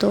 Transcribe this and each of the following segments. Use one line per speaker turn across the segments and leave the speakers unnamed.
2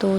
2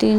3